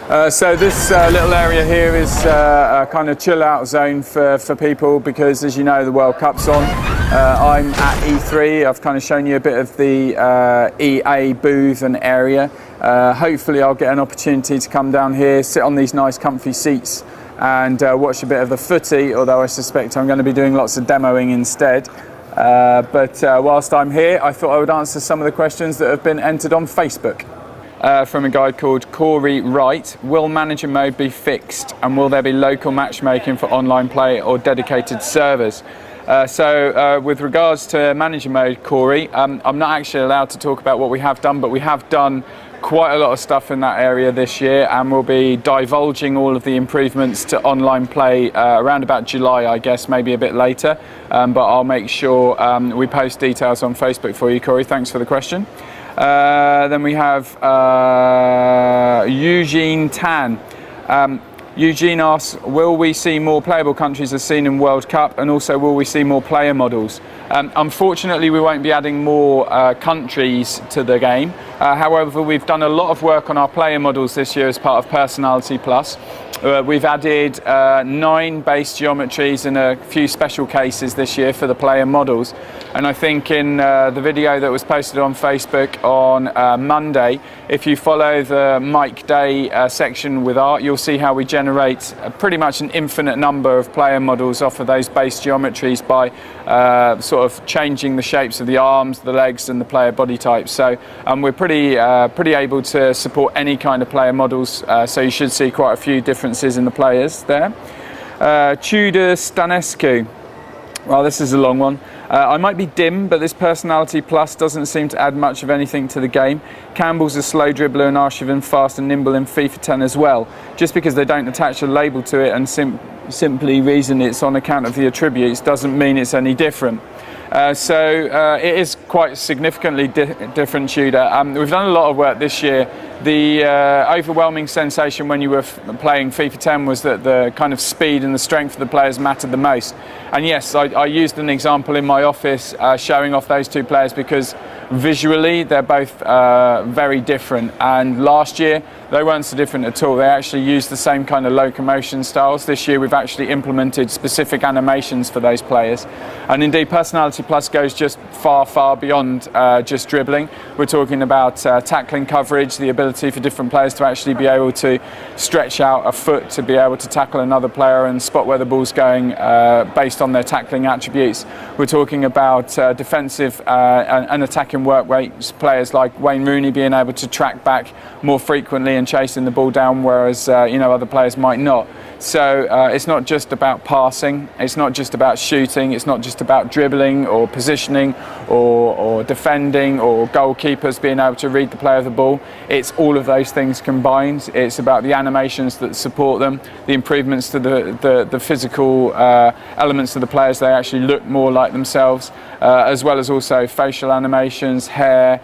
So this little area here is a kind of chill out zone for people because, as you know, the World Cup's on. I'm at E3. I've kind of shown you a bit of the EA booth and area. Hopefully I'll get an opportunity to come down here, sit on these nice comfy seats and watch a bit of the footy, although I suspect I'm going to be doing lots of demoing instead. But whilst I'm here, I thought I would answer some of the questions that have been entered on Facebook. From a guy called Corey Wright. Will manager mode be fixed and will there be local matchmaking for online play or dedicated servers? So with regards to manager mode, Corey, I'm not actually allowed to talk about what we have done, but we have done quite a lot of stuff in that area this year, and we'll be divulging all of the improvements to online play around about July, I guess, maybe a bit later, but I'll make sure we post details on Facebook for you, Corey. Thanks for the question. Then we have Eugene Tan. Eugene asks, will we see more playable countries as seen in World Cup, and also will we see more player models? Unfortunately, we won't be adding more countries to the game. However, we've done a lot of work on our player models this year as part of Personality Plus. We've added 9 base geometries and a few special cases this year for the player models. And I think in the video that was posted on Facebook on Monday, if you follow the Mike Day section with art, you'll see how we generate pretty much an infinite number of player models off of those base geometries by sort of changing the shapes of the arms, the legs and the player body types. So we're pretty able to support any kind of player models, so you should see quite a few differences in the players there. Tudor Stanescu. Well, this is a long one. I might be dim, but this Personality Plus doesn't seem to add much of anything to the game. Campbell's a slow dribbler and Arshavin fast and nimble in FIFA 10 as well. Just because they don't attach a label to it and simply reason it's on account of the attributes doesn't mean it's any different. So it is quite significantly different, Tudor. We've done a lot of work this year. The overwhelming sensation when you were playing FIFA 10 was that the kind of speed and the strength of the players mattered the most. And yes, I used an example in my office showing off those two players because visually they're both very different, and last year they weren't so different at all. They actually used the same kind of locomotion styles. This year we've actually implemented specific animations for those players, and indeed Personality Plus goes just far beyond just dribbling. We're talking about tackling coverage, the ability for different players to actually be able to stretch out a foot to be able to tackle another player and spot where the ball's going based on their tackling attributes. We're talking about defensive and attacking work rates, players like Wayne Rooney being able to track back more frequently and chasing the ball down, whereas other players might not. So it's not just about passing, it's not just about shooting, it's not just about dribbling or positioning or defending or goalkeepers being able to read the play of the ball. It's all of those things combined. It's about the animations that support them, the improvements to the physical elements of the players. They actually look more like themselves, as well as also facial animations, hair,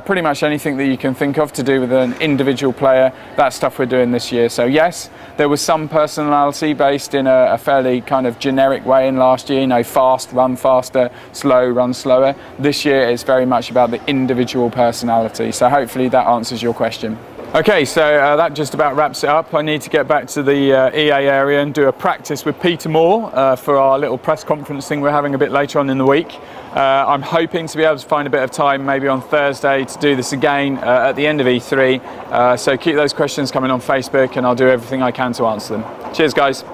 pretty much anything that you can think of to do with an individual player. That's stuff we're doing this year. So yes, there was some personality based in a fairly kind of generic way in last year, fast, run faster, slow, run slower. This year it's very much about the individual personality. So hopefully that answers your question. Okay, so that just about wraps it up. I need to get back to the EA area and do a practice with Peter Moore for our little press conference thing we're having a bit later on in the week. I'm hoping to be able to find a bit of time maybe on Thursday to do this again at the end of E3. So keep those questions coming on Facebook and I'll do everything I can to answer them. Cheers, guys.